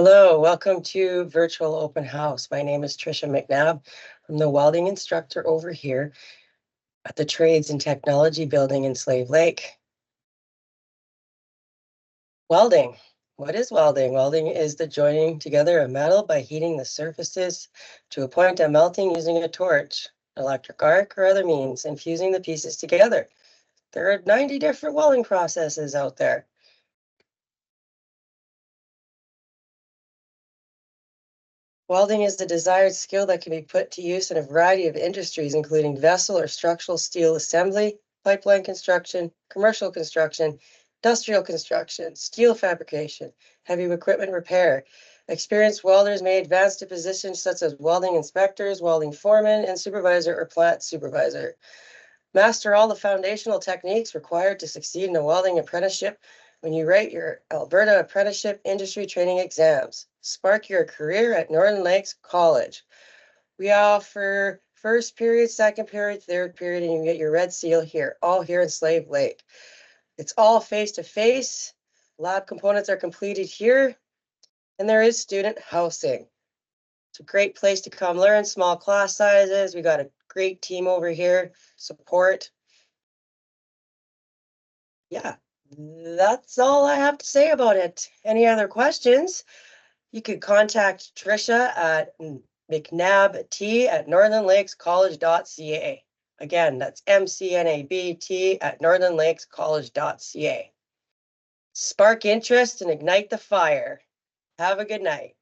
Hello, welcome to Virtual Open House. My name is Tricia McNabb. I'm the welding instructor over here at the Trades and Technology Building in Slave Lake. Welding. What is welding? Welding is the joining together of metal by heating the surfaces to a point of melting using a torch, electric arc, or other means, and fusing the pieces together. There are 90 different welding processes out there. Welding is the desired skill that can be put to use in a variety of industries, including vessel or structural steel assembly, pipeline construction, commercial construction, industrial construction, steel fabrication, heavy equipment repair. Experienced welders may advance to positions such as welding inspectors, welding foreman, and supervisor or plant supervisor. Master all the foundational techniques required to succeed in a welding apprenticeship when you write your Alberta Apprenticeship Industry Training exams. Spark your career at Northern Lakes College. We offer first period, second period, third period, and you get your red seal here, all here in Slave Lake. It's all face-to-face. Lab components are completed here, and there is student housing. It's a great place to come learn, small class sizes. We got a great team over here, support. Yeah, that's all I have to say about it. Any other questions? You could contact Tricia at mcnabt@northernlakescollege.ca. Again, that's mcnabt@northernlakescollege.ca. Spark interest and ignite the fire. Have a good night.